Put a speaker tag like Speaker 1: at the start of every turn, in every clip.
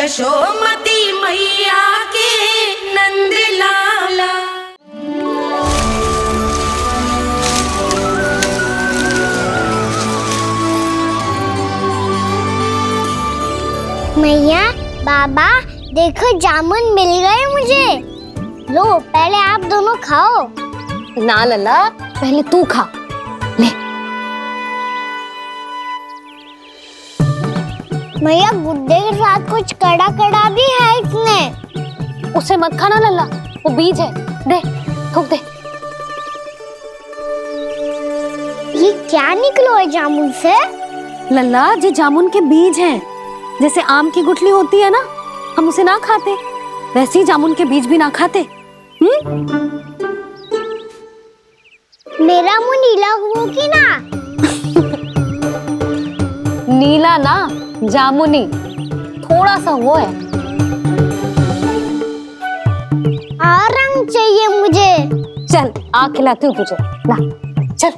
Speaker 1: यशोमती मैया के नंद लाला।
Speaker 2: मैया, बाबा, देखो जामुन मिल गए मुझे। लो, पहले आप दोनों खाओ।
Speaker 3: ना लल्ला, पहले तू खा ले।
Speaker 2: मैया, गुड्डे के साथ कुछ कड़ा कड़ा भी है इसमें।
Speaker 3: उसे मत खाना लल्ला, वो बीज है। दे, थूक दे।
Speaker 2: ये क्या निकलो है जामुन से?
Speaker 3: लल्ला, ये जामुन के बीज हैं। जैसे आम की गुठली होती है ना, हम उसे ना खाते, वैसे ही जामुन के बीज भी ना खाते।
Speaker 2: मेरा मुंह नीला हुआ कि ना?
Speaker 3: नीला ना, जामुनी, थोड़ा सा वो है।
Speaker 2: और रंग चाहिए मुझे।
Speaker 3: चल, आ खिलाती हूँ तुझे, ला, चल।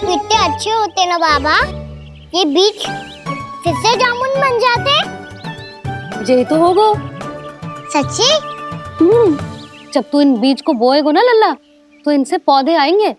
Speaker 2: कितने अच्छे होते ना बाबा, ये बीज फिर से जामुन बन जाते।
Speaker 3: ये तो होगा
Speaker 2: सच्ची?
Speaker 3: जब तू इन बीज को बोएगा ना लल्ला, तो इनसे पौधे आएंगे।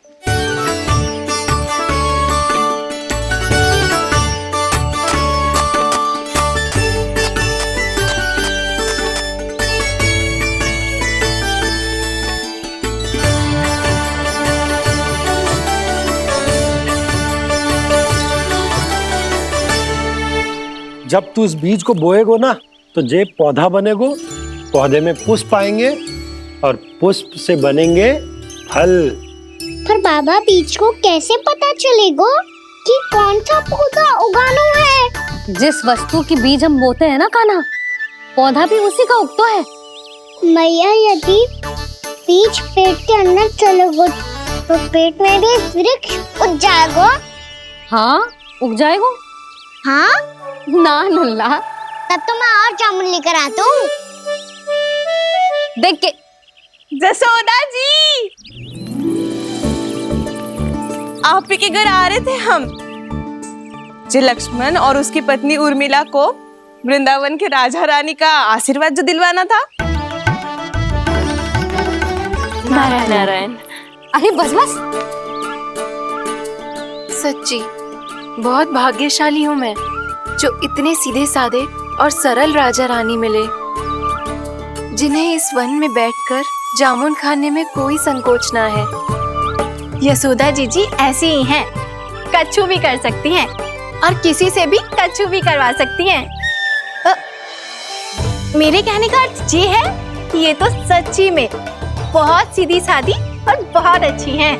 Speaker 4: जब तू इस बीज को बोएगो ना, तो जे पौधा बनेगो, पौधे में पुष्प आएंगे और पुष्प से बनेंगे फल।
Speaker 2: पर बाबा, बीज को कैसे पता चलेगा कि कौन सा पौधा उगाना है?
Speaker 3: जिस वस्तु की बीज हम बोते हैं ना कान्हा, पौधा भी उसी का उगता है।
Speaker 2: मैया, यदि बीज पेट के अंदर चलेगा तो पेट में भी वृक्ष उग जाएगा।
Speaker 3: हाँ, उग जाएगा।
Speaker 2: हाँ?
Speaker 3: ना लल्ला,
Speaker 2: तब तो मैं और जामुन लेकर आता हूँ।
Speaker 3: देख के।
Speaker 5: जसोदा जी, आप ही के घर आ रहे थे हम। जो लक्ष्मण और उसकी पत्नी उर्मिला को वृंदावन के राजा रानी का आशीर्वाद जो दिलवाना था।
Speaker 6: नारायण नारायण।
Speaker 3: अरे बस बस।
Speaker 6: सच्ची बहुत भाग्यशाली हूँ मैं, जो इतने सीधे साधे और सरल राजा रानी मिले, जिन्हें इस वन में बैठकर जामुन खाने में कोई संकोच ना है।
Speaker 7: यशोदा जी ऐसी ही हैं, कच्छू भी कर सकती हैं और किसी से भी कच्छू भी करवा सकती हैं। मेरे कहने का अर्थ ये है कि ये तो सच्ची में बहुत सीधी सादी और बहुत अच्छी हैं।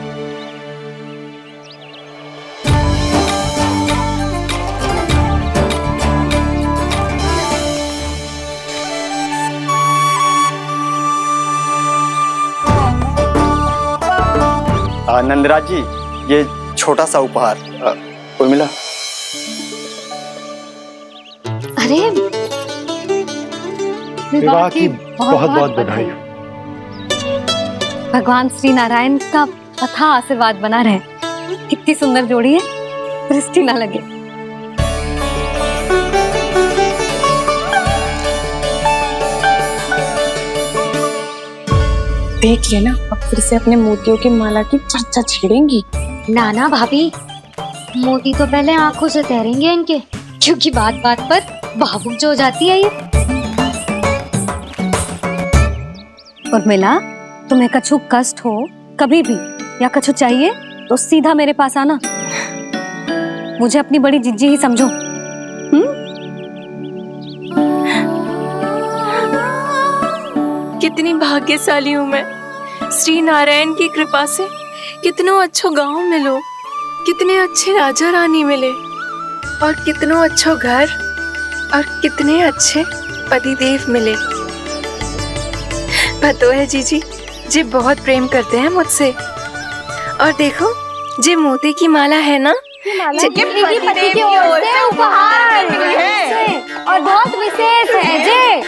Speaker 8: नंदराज जी, ये छोटा सा उपहार। उर्मिला।
Speaker 3: अरे
Speaker 4: विवाह की बहुत बहुत बधाई।
Speaker 3: भगवान श्री नारायण का अथाह आशीर्वाद बना रहे। कितनी सुंदर जोड़ी है, दृष्टि ना लगे।
Speaker 6: देख लेना, अब फिर से अपने मोतियों की माला की चर्चा छेड़ेंगी।
Speaker 3: नाना भाभी, मोती तो पहले आंखों से तैरेंगे इनके, क्योंकि बात बात पर भावुक जो हो जाती है ये। उर्मिला, तुम्हें कछु कष्ट हो कभी भी या कछु चाहिए तो सीधा मेरे पास आना। मुझे अपनी बड़ी जिज्जी ही समझो।
Speaker 6: कितनी भाग्यशाली हूँ मैं, श्री नारायण की कृपा से कितनों अच्छो गांव मिलो, कितने अच्छे राजा रानी मिले, और कितनों अच्छो घर और कितने अच्छे पतिदेव मिले। पतो है जीजी, जी बहुत प्रेम करते हैं मुझसे। और देखो, जे मोती की माला है ना,
Speaker 7: पति की ओर से उपहार है और बहुत विशेष है जे।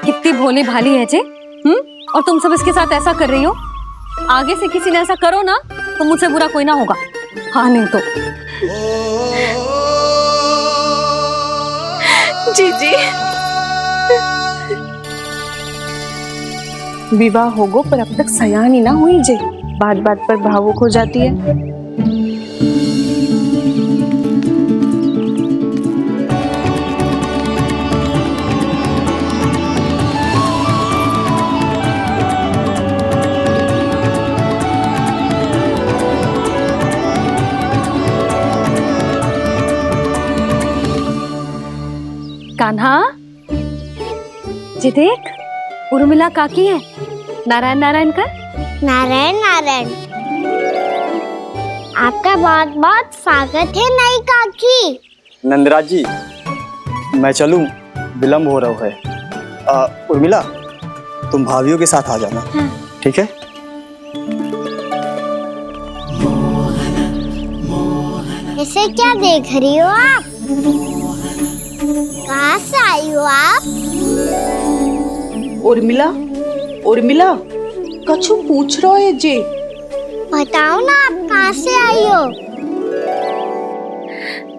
Speaker 3: कितनी भोली भाली है जे। और तुम सब इसके साथ ऐसा कर रही हो। आगे से किसी ने ऐसा करो ना तो मुझसे बुरा कोई ना होगा। हाँ नहीं तो।
Speaker 5: जीजी विवाह होगो पर अब तक सयानी ना हुई जे, बात बात पर भावुक हो जाती है।
Speaker 3: कान्हा जी देख, उर्मिला काकी है। नारायण नारायण कर।
Speaker 2: नारायण नारायण। आपका बहुत बहुत स्वागत है नई काकी।
Speaker 8: नंदराज जी, मैं चलूं, विलम्ब हो रहा है। उर्मिला, तुम भाभियों के साथ आ जाना।
Speaker 2: हाँ।
Speaker 8: ठीक है।
Speaker 2: इसे क्या देख रही हो आप? कहाँ से आई हो आप?
Speaker 5: उर्मिला, उर्मिला, कछु पूछ रहा है जे।
Speaker 2: बताओ ना आप कहाँ से आई हो?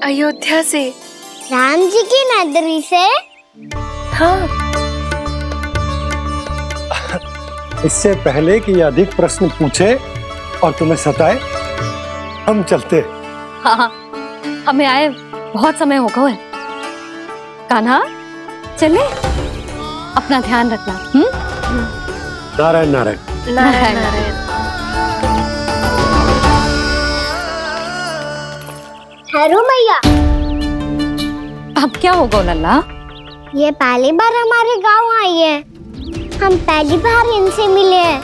Speaker 6: अयोध्या से।
Speaker 2: राम जी की नगरी से?
Speaker 6: हाँ।
Speaker 4: इससे पहले कि ये अधिक प्रश्न पूछे और तुम्हें सताए, हम चलते।
Speaker 3: हाँ, हमें आए बहुत समय हो गया है। कान्हा चले, अपना ध्यान रखना।
Speaker 4: नारायण नारायण।
Speaker 6: नारायण नारायण।
Speaker 2: ठहरो मैया।
Speaker 3: अब क्या होगा लल्ला?
Speaker 2: ये पहली बार हमारे गांव आई है। हम पहली बार इनसे मिले हैं।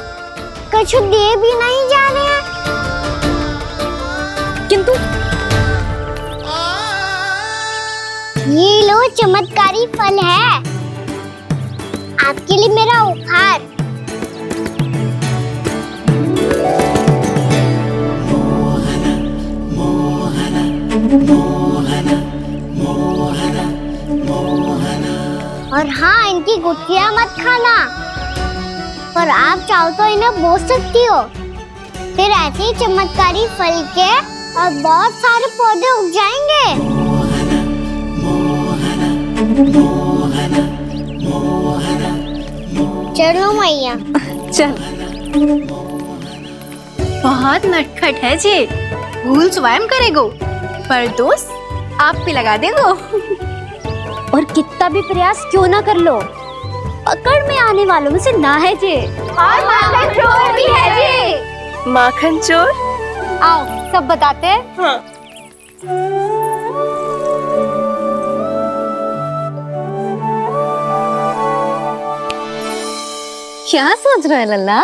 Speaker 2: कुछ दे भी नहीं जा रहे हैं।
Speaker 3: किंतु
Speaker 2: ये लो चमत्कारी फल है, आपके लिए मेरा उपहार। और हाँ, इनकी गुठलियां मत खाना। पर आप चाहो तो इन्हें बोल सकती हो। फिर ऐसे ही चमत्कारी फल के और बहुत सारे पौधे उग जाएंगे। चलो मैया।
Speaker 3: चल।
Speaker 7: बहुत नटखट है जी, भूल स्वयं करेगो पर दोष आप पे लगा देगो।
Speaker 2: और कितना भी प्रयास क्यों ना कर लो, पकड़ में आने वालों में से ना है जी। और माखन चोर भी है जी।
Speaker 6: माखन चोर?
Speaker 2: आओ सब बताते हैं।
Speaker 5: हाँ।
Speaker 3: क्या सोच रहा है लल्ला?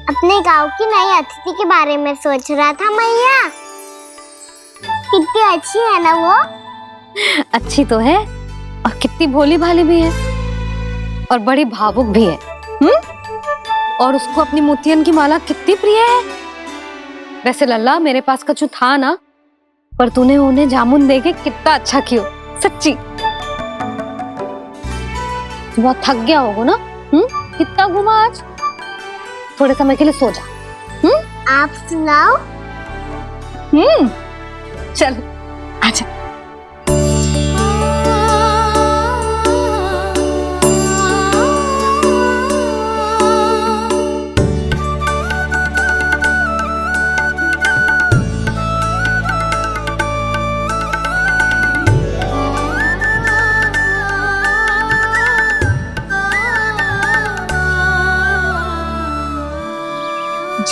Speaker 2: अपने गांव की नई अतिथि के बारे में सोच रहा था मैया। कितनी अच्छी है ना वो?
Speaker 3: अच्छी तो है और कितनी भोली भाली भी है और बड़ी भावुक भी है। और उसको अपनी मोतियन की माला कितनी प्रिय है। वैसे लल्ला, मेरे पास कछु था ना, पर तूने उन्हें जामुन देके कितना अच्छा किया, सच्ची। बहुत थक गया होगा ना? कितना घूमा आज? थोड़े समय के लिए सो जा।
Speaker 2: आप सुनाओ।
Speaker 3: चल आजा।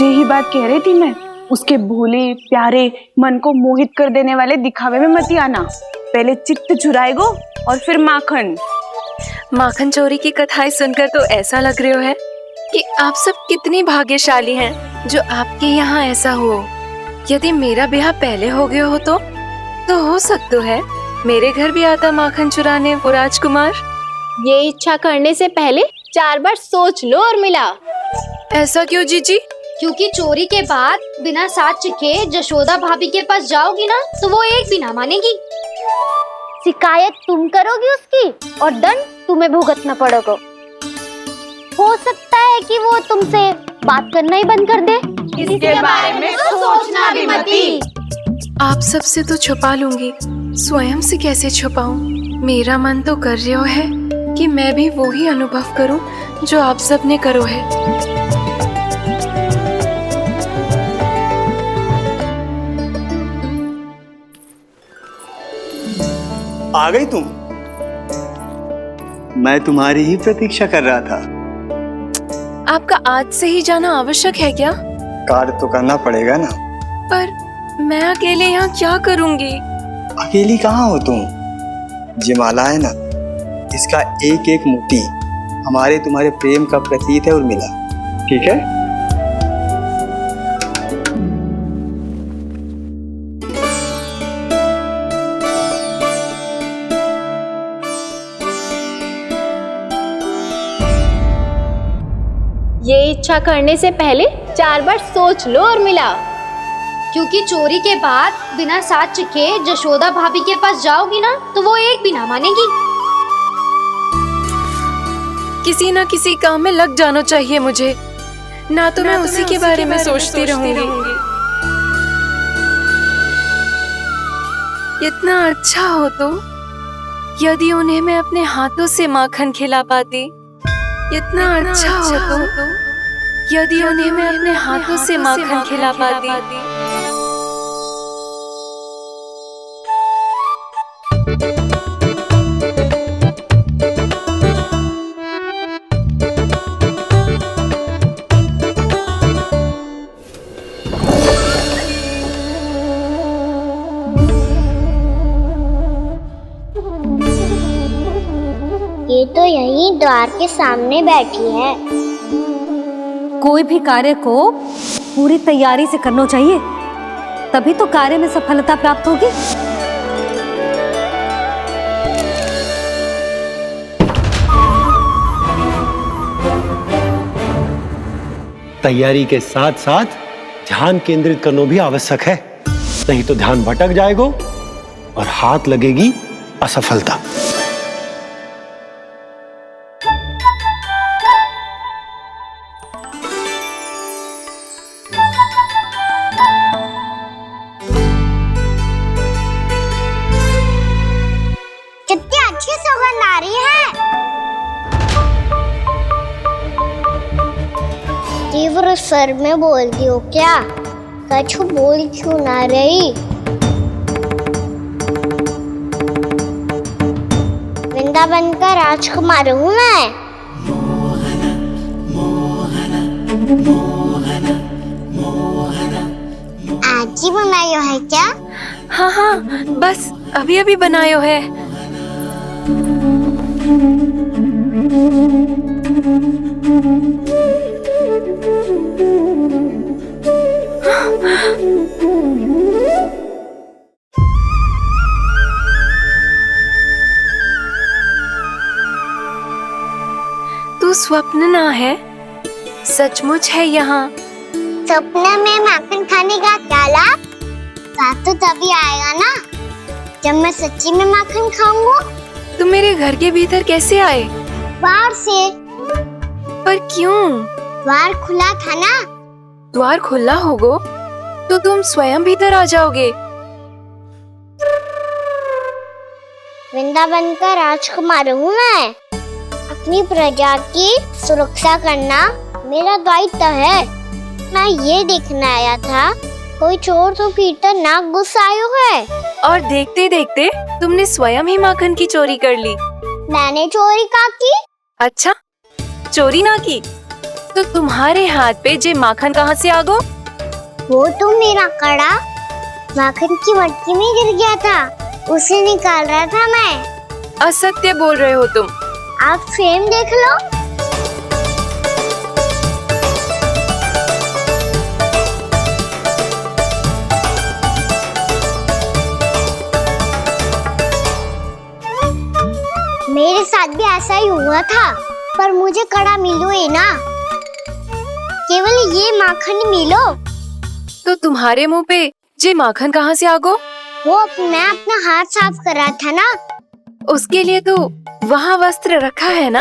Speaker 5: यही बात कह रही थी मैं, उसके भोले प्यारे मन को मोहित कर देने वाले दिखावे में मत आना। पहले चित्त चुराएगो और फिर माखन।
Speaker 6: माखन चोरी की कथाएं सुनकर तो ऐसा लग रहा है कि आप सब कितनी भाग्यशाली हैं जो आपके यहाँ ऐसा हो। यदि मेरा ब्याह पहले हो गया हो तो हो सकता है मेरे घर भी आता माखन चुराने वो राजकुमार।
Speaker 7: ये इच्छा करने से पहले 4 बार सोच लो उर्मिला।
Speaker 6: ऐसा क्यों जीजी?
Speaker 9: क्योंकि चोरी के बाद बिना साक्ष्य के जशोदा भाभी के पास जाओगी ना तो वो एक भी ना मानेगी।
Speaker 2: शिकायत तुम करोगी उसकी और दंड तुम्हें भुगतना पड़ेगा। हो सकता है कि वो तुमसे बात करना ही बंद कर दे।
Speaker 5: इसके बारे में सोचना भी मती।
Speaker 6: आप सबसे तो छुपा लूंगी, स्वयं से कैसे छुपाऊं? मेरा मन तो कर रहा है कि मैं भी वो ही अनुभव करूं जो आप सब ने करो है।
Speaker 8: आ गई तुम? मैं तुम्हारी ही प्रतीक्षा कर रहा था।
Speaker 6: आपका आज से ही जाना आवश्यक है क्या?
Speaker 8: कार्य तो करना पड़ेगा ना।
Speaker 6: पर मैं अकेले यहाँ क्या करूंगी?
Speaker 8: अकेली कहाँ हो तुम? ये माला है ना, इसका एक एक मोती हमारे तुम्हारे प्रेम का प्रतीक है उर्मिला, ठीक है?
Speaker 7: ये इच्छा करने से पहले 4 बार सोच लो उर्मिला।
Speaker 9: क्योंकि चोरी के बाद बिना साक्ष्य के जशोदा भाभी के पास जाओगी ना तो वो एक भी ना मानेगी।
Speaker 6: किसी ना किसी काम में लग जाना चाहिए मुझे, ना तो मैं उसी के बारे में सोचती रहूंगी। इतना अच्छा हो तो यदि उन्हें मैं अपने हाथों से माखन खिला पाती। इतना अच्छा हो तो यदि उन्हें मैं अपने हाथों से माखन खिला पाती।
Speaker 2: ये तो यहीं द्वार के सामने बैठी है।
Speaker 3: कोई भी कार्य को पूरी तैयारी से करना चाहिए, तभी तो कार्य में सफलता प्राप्त होगी।
Speaker 4: तैयारी के साथ साथ ध्यान केंद्रित करना भी आवश्यक है, नहीं तो ध्यान भटक जाएगा और हाथ लगेगी असफलता।
Speaker 2: कितनी अच्छी सुगंध आ रही है। तीव्र स्वर में बोलती हो क्या? कछु बोल क्यों ना रही? वृंदावन का राजकुमार हूँ मैं। आज ही बनायो है क्या?
Speaker 6: हाँ हाँ, बस अभी अभी बनायो है। तू स्वप्न ना है, सचमुच है यहाँ।
Speaker 2: सपने में माखन खाने का क्या लाभ? स्वाद तो तभी आएगा ना जब मैं सच्ची में माखन खाऊंगा।
Speaker 6: तुम मेरे घर के भीतर कैसे आए?
Speaker 2: बाहर से।
Speaker 6: पर क्यों?
Speaker 2: द्वार खुला था ना।
Speaker 6: द्वार खुला होगा तो तुम स्वयं भीतर आ जाओगे।
Speaker 2: वृंदावन का राजकुमार हूँ मैं। अपनी प्रजा की सुरक्षा करना मेरा दायित्व है। मैं ये देखने आया था कोई चोर तो कीर्तन ना घुस आयो है।
Speaker 6: और देखते देखते तुमने स्वयं ही माखन की चोरी कर ली।
Speaker 2: मैंने चोरी का की?
Speaker 6: अच्छा, चोरी ना की तो तुम्हारे हाथ पे जे माखन कहाँ से आ गो?
Speaker 2: वो तो मेरा कड़ा माखन की मटकी में गिर गया था, उसे निकाल रहा था मैं।
Speaker 6: असत्य बोल रहे हो तुम।
Speaker 2: आप स्वयं देख लो। मेरे साथ भी ऐसा ही हुआ था, पर मुझे कड़ा मिलो ही ना, केवल ये माखन मिलो।
Speaker 6: तो तुम्हारे मुंह पे जे माखन कहाँ से आ गो?
Speaker 2: वो मैं अपना हाथ साफ कर रहा था ना।
Speaker 6: उसके लिए तो वहाँ वस्त्र रखा है ना।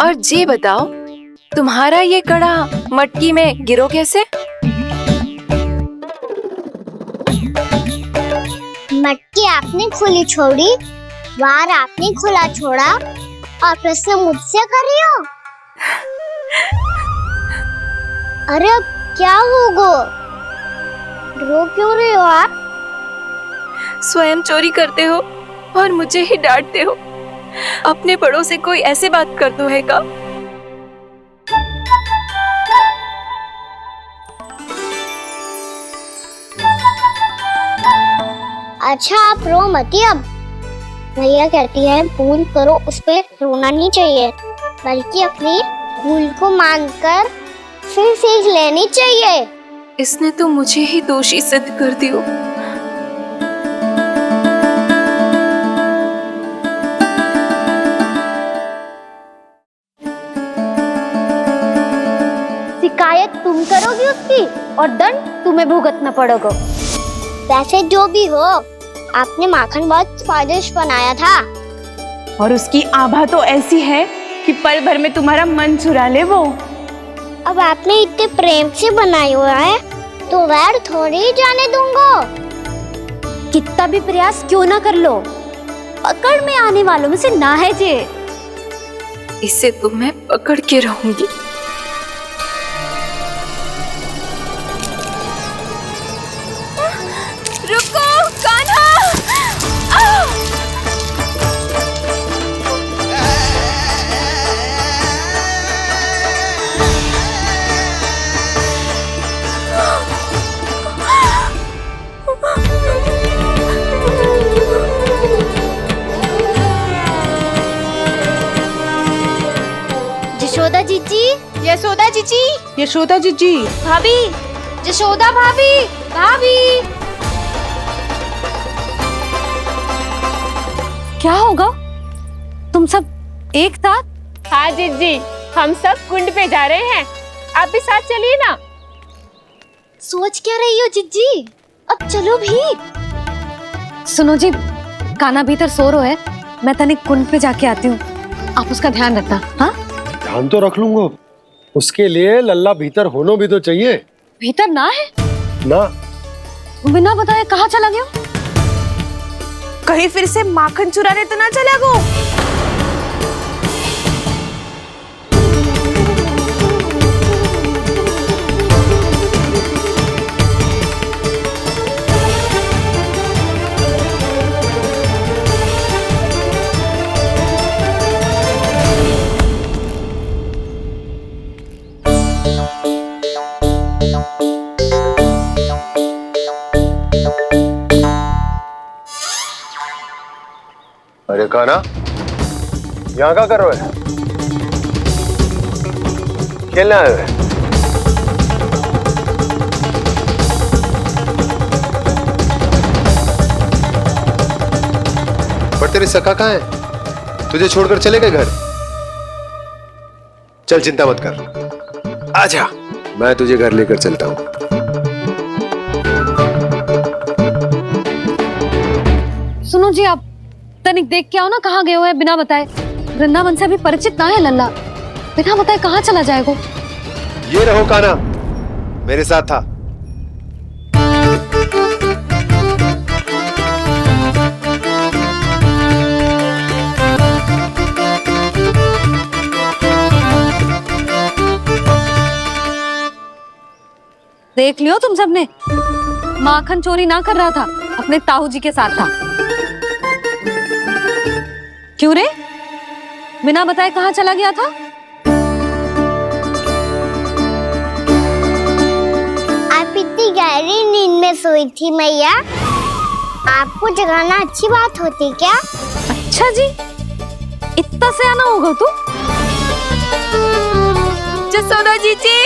Speaker 6: और जे बताओ, तुम्हारा ये कड़ा मटकी में गिरो कैसे?
Speaker 2: मटकी आपने खुली छोड़ी, वार आपने खुला छोड़ा और प्रश्न मुझसे कर रही हो। अरे अब क्या होगा? रो क्यों रहे हो आप?
Speaker 6: स्वयं चोरी करते हो और मुझे ही डांटते हो। अपने बड़ों से कोई ऐसे बात कर दो है का?
Speaker 2: अच्छा आप रो मती अब। भैया कहती है भूल करो, उस पे रोना नहीं चाहिए, बल्कि अपनी भूल को मानकर फिर सीख लेनी चाहिए।
Speaker 6: इसने तो मुझे ही दोषी सिद्ध कर दियो।
Speaker 9: शिकायत तुम करोगी उसकी और दंड तुम्हें भुगतना पड़ेगा।
Speaker 2: वैसे जो भी हो, आपने माखन बहुत स्वादिष्ट बनाया था।
Speaker 5: और उसकी आभा तो ऐसी है कि पल भर में तुम्हारा मन चुरा ले वो।
Speaker 2: अब आपने इतने प्रेम से बनाई हुआ है तो वैर थोड़ी ही जाने दूंगा।
Speaker 9: कितना भी प्रयास क्यों ना कर लो, पकड़ में आने वालों में से ना है जे।
Speaker 6: इसे तो मैं पकड़ के रहूंगी। रुको कान्हा!
Speaker 9: यशोदा जीजी,
Speaker 5: यशोदा जीजी, यशोदा जीजी,
Speaker 9: भाभी, यशोदा भाभी, भाभी।
Speaker 3: क्या होगा? तुम सब एक साथ?
Speaker 5: हाँ जीजी, हम सब कुंड पे जा रहे हैं, आप भी साथ चलिए ना।
Speaker 9: सोच क्या रही हो जीजी? अब चलो भी।
Speaker 3: सुनो जी, कान्हा भीतर सो रहा है, मैं तनिक कुंड पे जाके आती हूँ, आप उसका ध्यान रखना। हाँ,
Speaker 4: ध्यान तो रख लूंगा, उसके लिए लल्ला भीतर होना भी तो चाहिए।
Speaker 3: भीतर ना है?
Speaker 4: ना।
Speaker 3: बिना बताए कहाँ चला गया?
Speaker 5: कहीं फिर से माखन चुराने तो ना चला गो।
Speaker 4: अरे कान्हा, यहाँ क्या कर रहे हो? खेलने आए हुए?
Speaker 10: पर तेरे सखा कहाँ है? तुझे छोड़कर चले गए घर? चल चिंता मत कर, आजा, मैं तुझे घर लेकर चलता हूँ।
Speaker 3: सुनो जी, आप तनिक देख के आओ ना, कहाँ गए हुए हैं बिना बताए। वृंदावन से अभी परिचित ना है लल्ला, बिना बताए कहाँ चला जाएगा?
Speaker 10: ये रहो कान्हा, मेरे साथ था।
Speaker 3: देख लियो तुम सबने, माखन चोरी ना कर रहा था, अपने ताऊ जी के साथ था। क्यों रे, बिना बताए कहाँ चला गया था?
Speaker 2: आप इतनी गहरी नींद में सोई थी मैया, आपको जगाना अच्छी बात होती क्या?
Speaker 3: अच्छा जी, इतना सयाना होगा तू?
Speaker 6: यशोदा जीजी,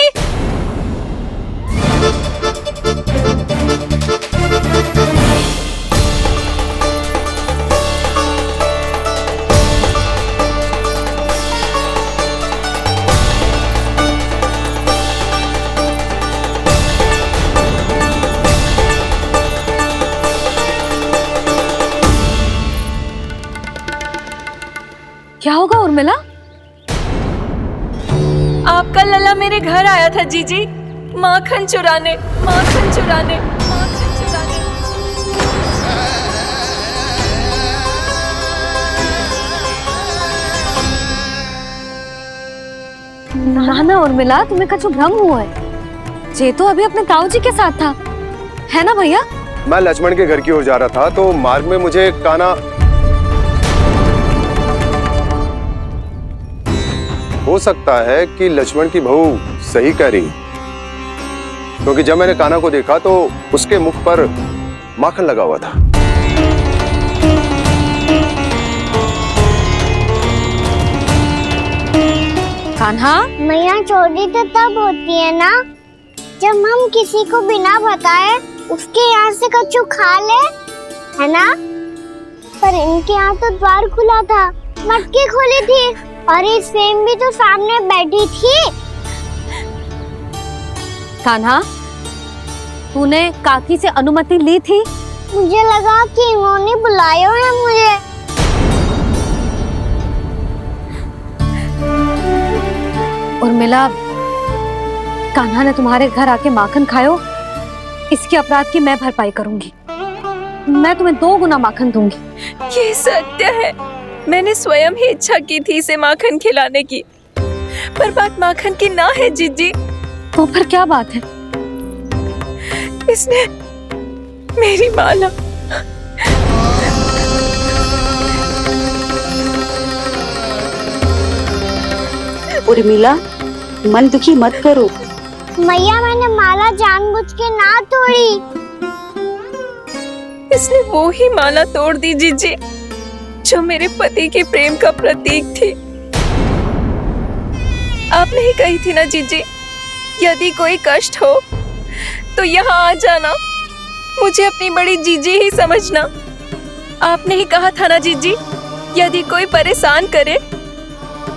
Speaker 3: क्या होगा उर्मिला?
Speaker 6: आपका लला मेरे घर आया था जीजी, माखन चुराने, माखन चुराने, माखन चुराने।
Speaker 3: ना ना उर्मिला, तुम्हें कछु भ्रम हुआ है। जे तो अभी अपने ताऊ जी के साथ था, है ना भैया?
Speaker 10: मैं लक्ष्मण के घर की ओर जा रहा था तो मार्ग में मुझे कान्हा, हो सकता है कि लक्ष्मण की बहू सही कह रही, क्योंकि जब मैंने कान्हा को देखा तो उसके मुख पर माखन लगा हुआ था।
Speaker 3: कान्हा,
Speaker 2: मैया चोरी तो तब होती है ना जब हम किसी को बिना बताए उसके यहाँ से कछु खा ले, है ना? पर इनके यहाँ तो द्वार खुला था, मटकी खुली थी और ये सेम भी तो सामने बैठी थी।
Speaker 3: कान्हा, तूने काकी से अनुमति ली थी?
Speaker 2: मुझे लगा कि इन्होंने बुलाया है मुझे।
Speaker 3: उर्मिला, कान्हा ने तुम्हारे घर आके माखन खायो, इसके अपराध की मैं भरपाई करूंगी। मैं तुम्हें 2 गुना माखन दूंगी।
Speaker 6: ये सत्य है, मैंने स्वयं ही इच्छा की थी इसे माखन खिलाने की, पर बात माखन की ना है जीजी।
Speaker 3: तो फिर क्या बात है?
Speaker 6: इसने मेरी माला,
Speaker 11: उर्मिला, मन दुखी मत करो।
Speaker 2: मैया, मैंने माला जानबूझ के ना तोड़ी।
Speaker 6: इसने वो ही माला तोड़ दी जीजी जो मेरे पति के प्रेम का प्रतीक थी। आपने ही कही थी ना जीजी, यदि कोई कष्ट हो तो यहाँ आ जाना, मुझे अपनी बड़ी जीजी ही समझना। आपने ही कहा था ना जीजी, यदि कोई परेशान करे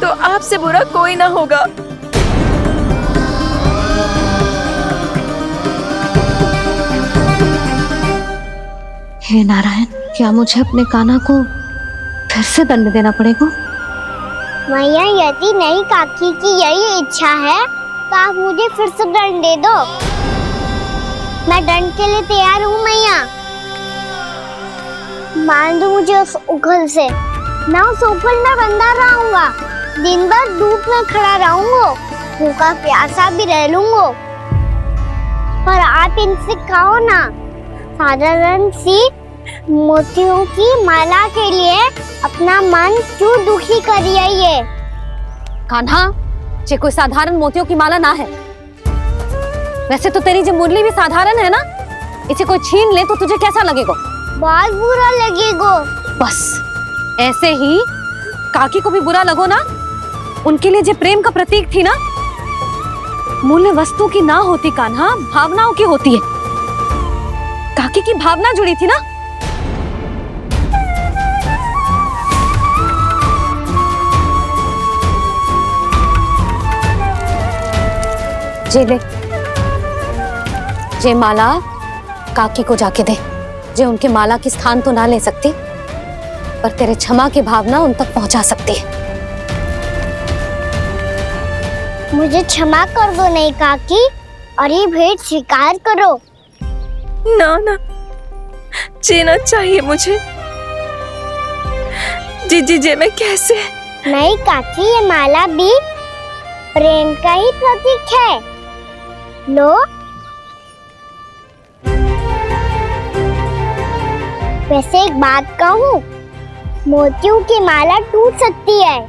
Speaker 6: तो आपसे बुरा कोई ना होगा।
Speaker 3: हे नारायण, क्या मुझे अपने कान्हा को फिर से दंड देना पड़ेगा?
Speaker 2: मैया, यदि नहीं काकी की यही इच्छा है तो आप मुझे फिर से दंड दे दो। मैं दंड के लिए तैयार हूँ मैया। मान दो मुझे उस उखल से, मैं उस उखल में बंधा रहूंगा, दिन भर धूप में खड़ा रहूंगा, भूखा प्यासा भी रह लूंगा। पर आप इनसे कहो ना, साधारण सी मोतियों की माला के लिए अपना मन क्यों दुखी करिए? ये
Speaker 3: कान्हा, ये कोई साधारण मोतियों की माला ना है। वैसे तो तेरी जो मुरली भी साधारण है ना, इसे कोई छीन ले तो तुझे कैसा लगेगा?
Speaker 2: बहुत बुरा लगेगा।
Speaker 3: बस ऐसे ही काकी को भी बुरा लगो ना। उनके लिए जो प्रेम का प्रतीक थी ना, मूल्य वस्तु की ना होती कान्हा, भावनाओं की होती है। काकी की भावना जुड़ी थी ना। जे ले, जे माला काकी को जाके दे। जे उनके माला की स्थान तो ना ले सकती, पर तेरे क्षमा की भावना उन तक पहुंचा सकती है।
Speaker 2: मुझे क्षमा कर दो नहीं काकी, और ये भेंट स्वीकार करो।
Speaker 6: ना ना, जीना चाहिए मुझे। जीजी जे मैं कैसे?
Speaker 2: नहीं काकी, ये माला भी प्रेम का ही प्रतीक है। लो, वैसे एक बात कहूँ, मोतियों की माला टूट सकती है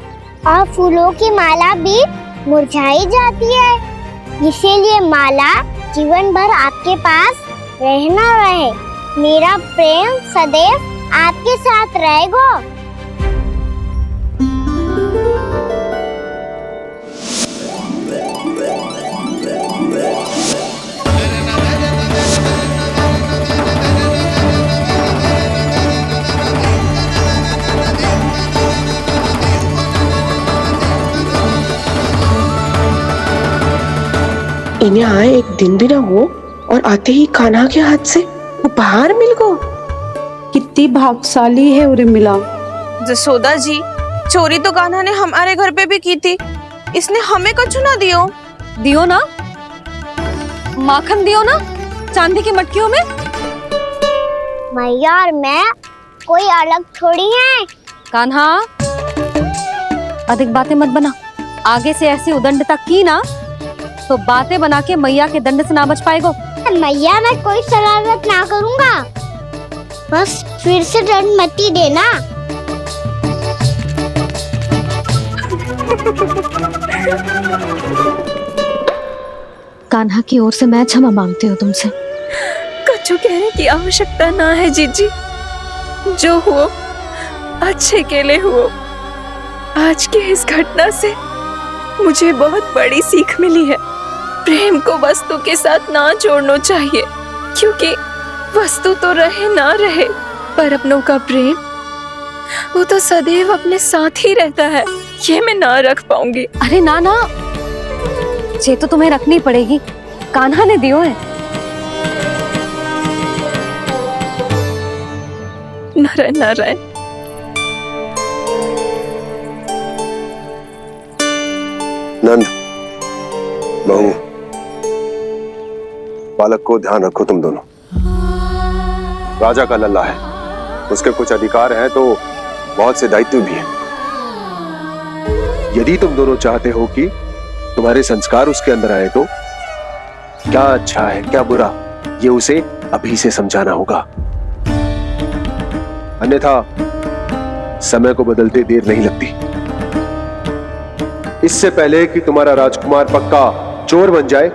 Speaker 2: और फूलों की माला भी मुरझाई जाती है। इसीलिए माला जीवन भर आपके पास रहना रहे। मेरा प्रेम सदैव आपके साथ रहेगा।
Speaker 11: इन्हें आए एक दिन भी ना हो और आते ही कान्हा के हाथ से उपहार मिल गो। कितनी भाग्यशाली है उर्मिला।
Speaker 5: जसोदा जी, चोरी तो कान्हा ने हमारे घर पे भी की थी, इसने हमें कछु ना दियो।
Speaker 3: दियो ना, माखन दियो ना चांदी की मटकियों में।
Speaker 2: मैया और मैं कोई अलग थोड़ी हैं।
Speaker 3: कान्हा, अधिक बातें मत बना। आगे से ऐसी उदंडता की ना तो बातें बना के मैया के दंड से ना बच पाएगो।
Speaker 2: मैया मैं कोई शरारत ना करूंगा, बस फिर से दंड मत ही देना।
Speaker 3: कान्हा की ओर से मैं क्षमा मांगती हूँ तुमसे।
Speaker 6: कछु कहने की आवश्यकता ना है जीजी, जो हुआ अच्छे के लिए हुआ। आज की इस घटना से मुझे बहुत बड़ी सीख मिली है। प्रेम को वस्तु के साथ ना जोड़ना चाहिए, क्योंकि वस्तु तो रहे ना रहे, पर अपनों का प्रेम वो तो सदैव अपने साथ ही रहता है। ये मैं ना रख पाऊंगी।
Speaker 3: अरे ना ना, ये तो तुम्हें रखनी पड़ेगी। कान्हा ने दियो है।
Speaker 6: नारायण नारायण।
Speaker 10: नंद, बहू, बालक को ध्यान रखो तुम दोनों। राजा का लल्ला है, उसके कुछ अधिकार हैं तो बहुत से दायित्व भी हैं। यदि तुम दोनों चाहते हो कि तुम्हारे संस्कार उसके अंदर आए तो क्या अच्छा है क्या बुरा, ये उसे अभी से समझाना होगा। अन्यथा समय को बदलते देर नहीं लगती। इससे पहले कि तुम्हारा राजकुमार पक्का चोर बन जाए,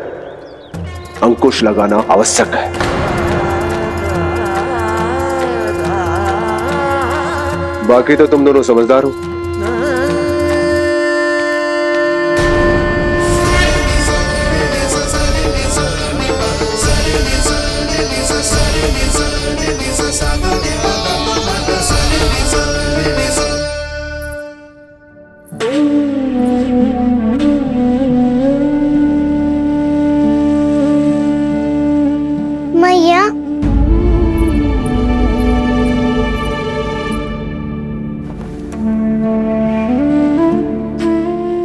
Speaker 10: अंकुश लगाना आवश्यक है। बाकी तो तुम दोनों समझदार हो।
Speaker 2: मैया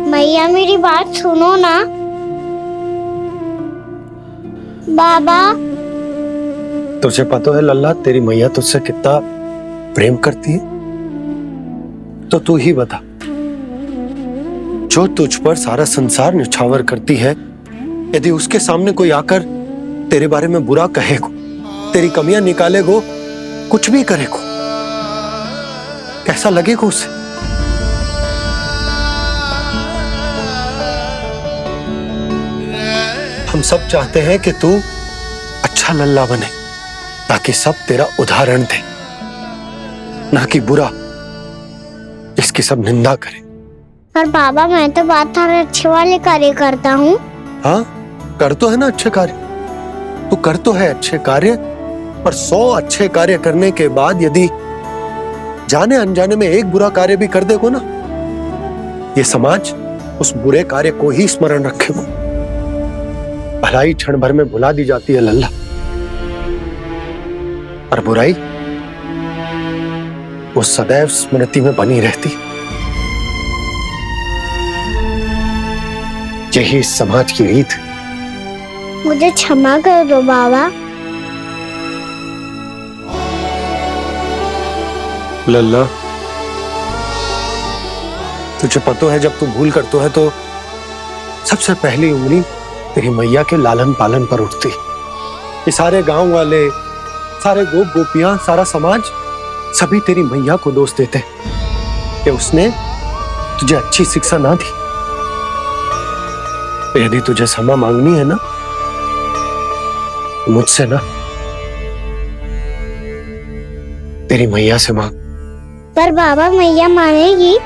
Speaker 2: मैया मेरी बात सुनो ना। बाबा,
Speaker 4: तुझे पता है लल्ला, तेरी मैया तुझसे कितना प्रेम करती है? तो तू ही बता, जो तुझ पर सारा संसार न्यौछावर करती है, यदि उसके सामने कोई आकर तेरे बारे में बुरा कहेगो, तेरी कमियां निकालेगो, कुछ भी करेगो, कैसा लगेगा उसे? हम सब चाहते हैं कि तू अच्छा लल्ला बने, ताकि सब तेरा उदाहरण दे, ना कि बुरा जिसकी सब निंदा करे।
Speaker 2: पर बाबा मैं तो बात थारे अच्छे वाले कार्य करता हूँ।
Speaker 4: हाँ, कर तो है ना अच्छे कार्य, तू कर तो है अच्छे कार्य, पर 100 अच्छे कार्य करने के बाद यदि जाने अनजाने में एक बुरा कार्य भी कर देगो ना, ये समाज उस बुरे कार्य को ही स्मरण रखेगो। भलाई क्षण भर में भुला दी जाती है लल्ला, और बुराई वो सदैव स्मृति में बनी रहती। यही इस समाज की रीत।
Speaker 2: मुझे क्षमा कर दो बाबा।
Speaker 4: लल्ला, तुझे पता है जब तू भूल करतो है तो सबसे पहली उंगली तेरी मैया के लालन पालन पर उठती। ये सारे गांव वाले, सारे गोप गोपियां, सारा समाज सभी तेरी मैया को दोष देते कि उसने तुझे अच्छी शिक्षा ना दी। तो यदि तुझे क्षमा मांगनी है ना, मुझसे ना, तेरी मैया से मांग।
Speaker 2: पर बाबा मैया मानेगी?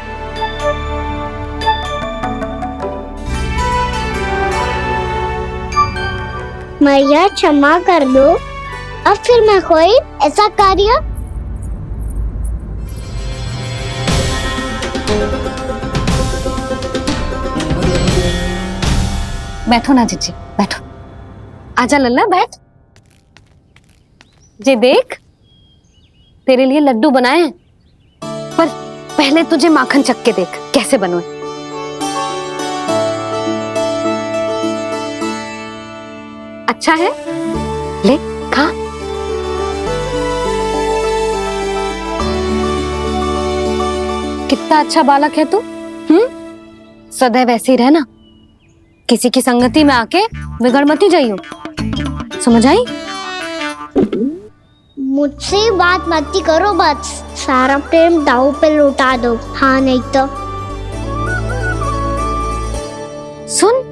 Speaker 2: मैया क्षमा कर दो, अब फिर मैं कोई ऐसा कार्य।
Speaker 3: बैठो ना जीजी, बैठो। आजा लल्ला, बैठ। जे देख, तेरे लिए लड्डू बनाए हैं, पर पहले तुझे माखन चख के देख कैसे बनोए। अच्छा है, ले खा। कितना अच्छा बालक है तू। सदैव ऐसे ही रहना, किसी की संगति में आके बिगड़ मती जाइयो, समझ आई?
Speaker 2: मुझसे बात मत करो, बस सारा प्रेम दाव पे लौटा दो। हाँ नहीं तो
Speaker 3: सुन,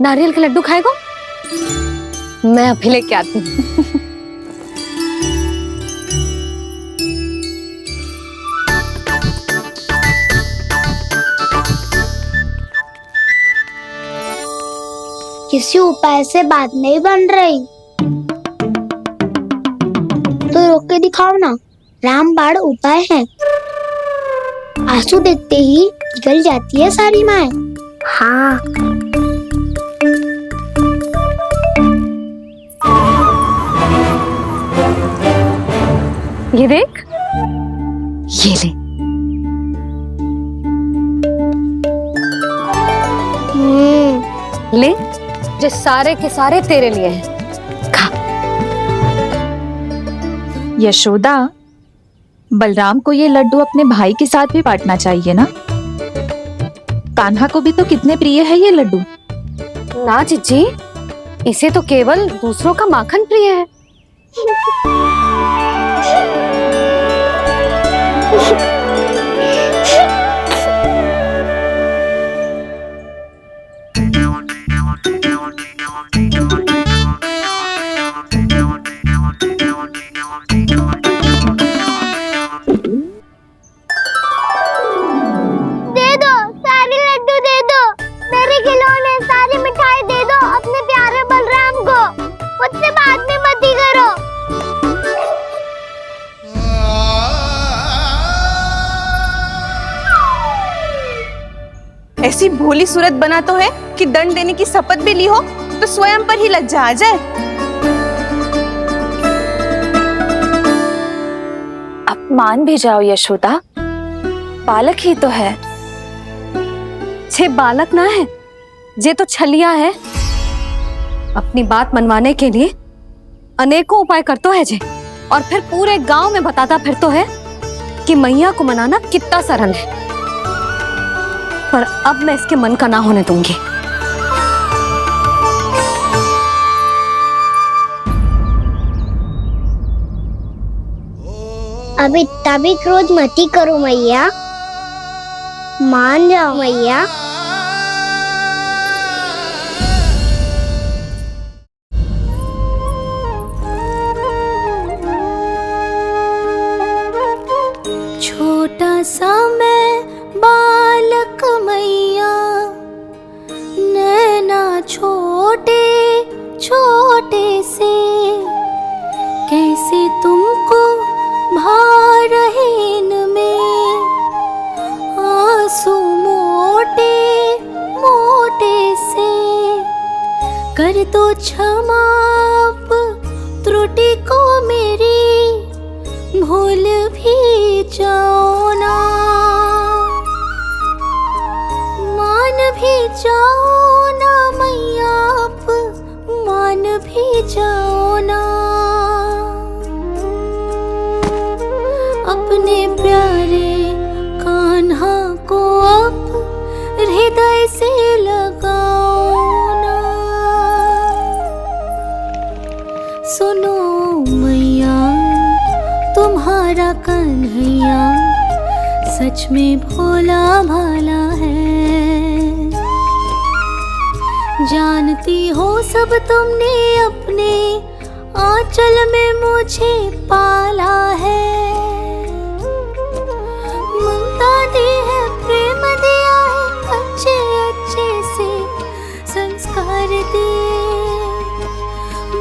Speaker 3: नारियल के लड्डू खाएगा? मैं अभी लेके आती हूँ।
Speaker 2: किसी उपाय से बात नहीं बन रही तो रोक के दिखाओ ना। रामबाण उपाय है, आंसू देखते ही निकल जाती है सारी माए। हाँ
Speaker 3: ये देख, ये ले। ले, जो सारे के सारे तेरे लिए हैं, खा।
Speaker 12: यशोदा, बलराम को ये लड्डू अपने भाई के साथ भी बांटना चाहिए ना। कान्हा को भी तो कितने प्रिय है ये लड्डू।
Speaker 3: ना जीजी, इसे तो केवल दूसरों का माखन प्रिय है।
Speaker 5: ऐसी भोली सूरत बना तो है कि दंड देने की शपथ भी ली हो तो स्वयं पर ही लज्जा आ जाए।
Speaker 12: अब मान भी जाओ यशोदा, बालक ही तो है।
Speaker 3: छे बालक ना है, जे तो छलिया है। अपनी बात मनवाने के लिए अनेकों उपाय करतो है जे, और फिर पूरे गांव में बताता फिरतो है कि मैया को मनाना कितना सरल है। पर अब मैं इसके मन का ना होने दूंगी।
Speaker 2: अब इतना भी क्रोध मती करो मैया, मान जाओ मैया।
Speaker 1: छोटा सा मैं बालक मैया, नैना छोटे छोटे से, कैसे तुमको भा रहे इनमें आंसू मोटे मोटे से। कर दो क्षमा त्रुटि को मेरी, भूल भी जाओ ना, मान भी जाओ ना मैया, आप मान भी जाओ ना। अपने प्यारे कान्हा को अब हृदय से लगाओ ना। सुनो मैया, तुम्हारा कन्हैया सच में भोला भाला है। जानती हो सब तुमने अपने आंचल में मुझे पाला है। ममता दी है, प्रेम दिया है, अच्छे अच्छे से संस्कार दिए।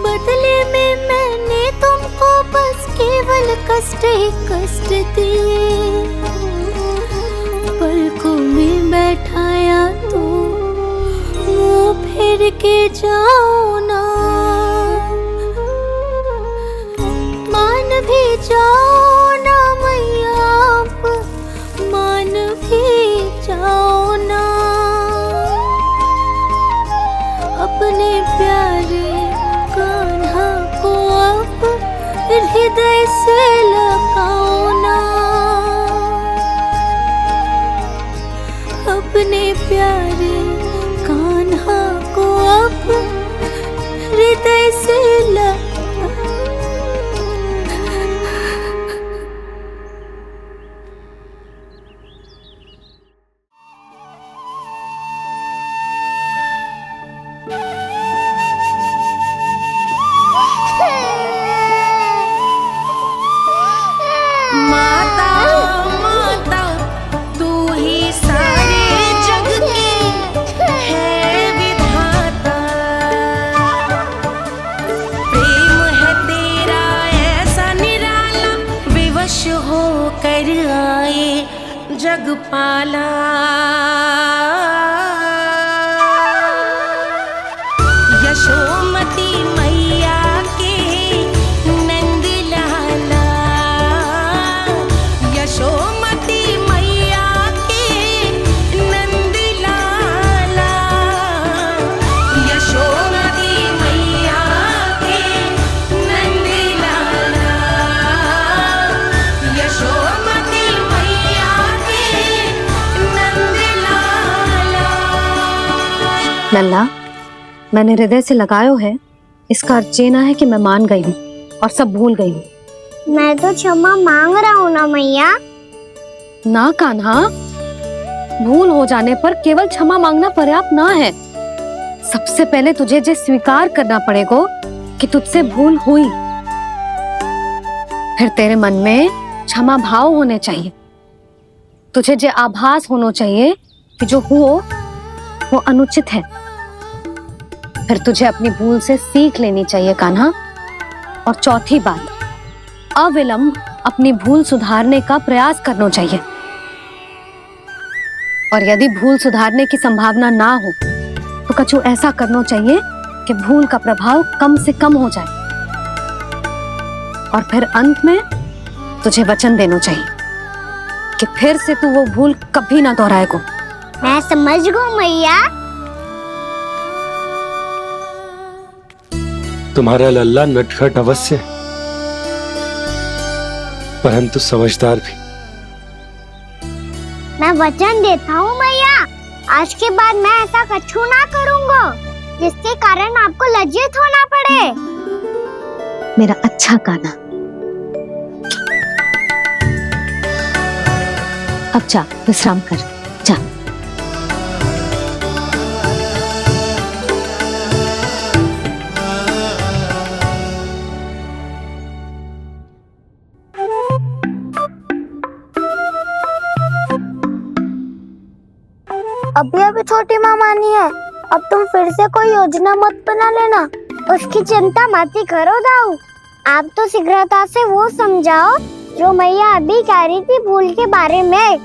Speaker 1: बदले में मैंने तुमको बस केवल कष्ट ही कष्ट दिए। पलकों में बैठाया तो मुँह फेर के जाओ ना, मान भी जाओ ना मैया, आप मान भी जाओ ना। अपने प्यारे हृदय से लगाओ ना, अपने प्यारे कान्हा को अब हृदय से
Speaker 13: माता माता तू ही सारे जग की है विधाता, प्रेम है तेरा ऐसा निराला, विवश हो कर आए जगपाला। यशोमती मैया के नंद लाला, यशोमती मैया के नंद लाला, यशोमती मैया के नंद लाला, यशोमती मैया के नंद लाला।
Speaker 3: लल्ला, मैंने हृदय से लगायो है, इसका अर्थ ये ना है कि मैं मान गई हूँ और सब भूल गई हूँ।
Speaker 2: मैं तो क्षमा मांग रहा हूँ ना मैया।
Speaker 3: ना कान्हा, भूल हो जाने पर केवल क्षमा मांगना पर्याप्त ना है। सबसे पहले तुझे जे स्वीकार करना पड़ेगा कि तुझसे भूल हुई, फिर तेरे मन में क्षमा भाव होने चाहिए। तुझे जे आभास होना चाहिए कि जो हुआ वो अनुचित है। फिर तुझे अपनी भूल से सीख लेनी चाहिए कान्हा। और चौथी बात, अविलंब अपनी भूल सुधारने का प्रयास करना चाहिए। और यदि भूल सुधारने की संभावना ना हो तो कछु ऐसा करना चाहिए कि भूल का प्रभाव कम से कम हो जाए। और फिर अंत में तुझे वचन देना चाहिए कि फिर से तू वो भूल कभी ना दोहराएगा।
Speaker 2: मैं समझ गई मैया।
Speaker 14: तुम्हारा लल्ला नटखट अवश्य, परंतु समझदार भी।
Speaker 2: मैं वचन देता हूँ मैया, आज के बाद मैं ऐसा कछु ना करूँगा जिसके कारण आपको लज्जित होना पड़े।
Speaker 3: मेरा अच्छा कान्हा, अब जा विश्राम कर, जा।
Speaker 2: अभी अभी छोटी माँ मानी है, अब तुम फिर से कोई योजना मत बना लेना। उसकी चिंता मत ही करो दाऊ। आप तो शीघ्रता से वो समझाओ जो मैया अभी कह रही थी भूल के बारे में।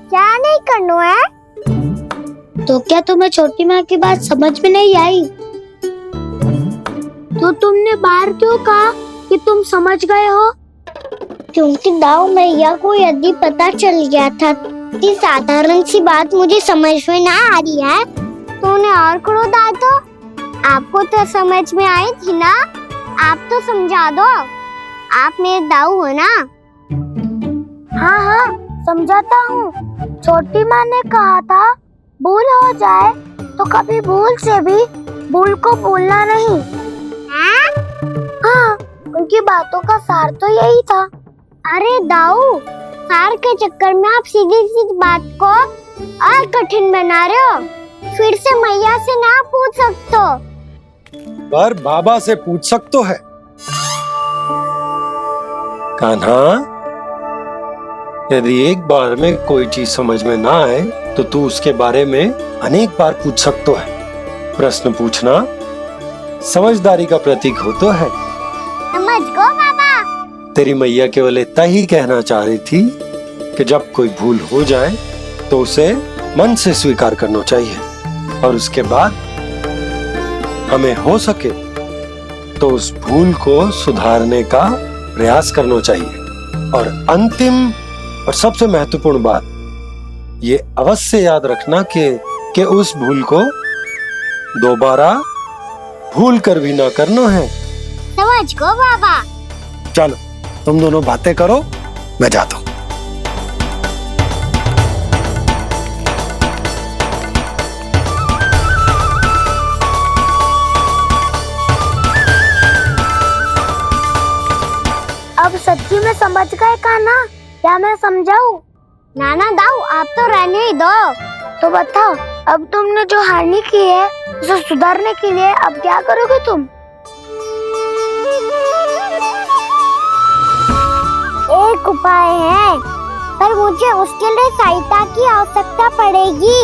Speaker 2: क्या नहीं करना है? तो क्या तुम्हें छोटी माँ की बात समझ में नहीं आई? तो तुमने बाहर क्यों कहा कि तुम समझ गए हो? क्योंकि दाऊ मैया को यदि पता चल गया था कि साधारण सी बात मुझे समझ में ना आ रही है तो उन्हें और क्रोध आए तो? आपको तो समझ में आई थी ना, आप तो समझा दो। आप मेरे दाऊ हो ना। हाँ हाँ समझाता हूँ। छोटी माँ ने कहा था भूल हो जाए तो कभी भूल से भी भूल को भूलना नहीं। हाँ, उनकी बातों का सार तो यही था। अरे दाऊ, सार के चक्कर में आप सीधी सीधी बात को और कठिन बना रहे हो। फिर से मैया से ना पूछ सकते हो,
Speaker 14: पर बाबा से पूछ सकते है। कान्हा, यदि एक बार में कोई चीज समझ में ना आए तो तू उसके बारे में अनेक बार पूछ सकते है। प्रश्न पूछना समझदारी का प्रतीक होता है।
Speaker 2: समझ गो बाबा।
Speaker 14: तेरी मैया केवल इतना ही कहना चाह रही थी कि जब कोई भूल हो जाए तो उसे मन से स्वीकार करना चाहिए और उसके बाद हमें हो सके तो उस भूल को सुधारने का प्रयास करना चाहिए। और अंतिम और सबसे महत्वपूर्ण बात ये अवश्य याद रखना कि उस भूल को दोबारा भूल कर भी ना करना है।
Speaker 2: समझ गो बाबा।
Speaker 4: चलो तुम दोनों बातें करो, मैं जाता हूं।
Speaker 2: अब सच्ची में समझ गए कान्हा? क्या मैं समझाऊं? नाना दाऊ, आप तो रहने ही दो। तो बताओ, अब तुमने जो हानि की है उसे सुधारने के लिए अब क्या करोगे तुम? एक उपाय है, पर मुझे उसके लिए सहायता की आवश्यकता पड़ेगी।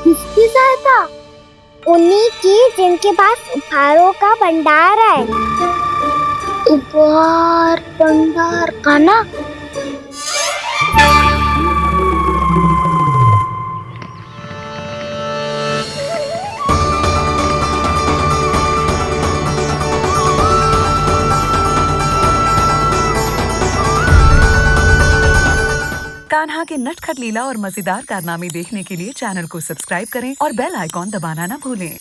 Speaker 2: किसकी सहायता? उन्हीं की जिनके पास उपहारों का भंडार है। उपहार भंडार कान्हा?
Speaker 15: कान्हा के नटखट लीला और मजेदार कारनामे देखने के लिए चैनल को सब्सक्राइब करें और बेल आइकॉन दबाना ना भूलें।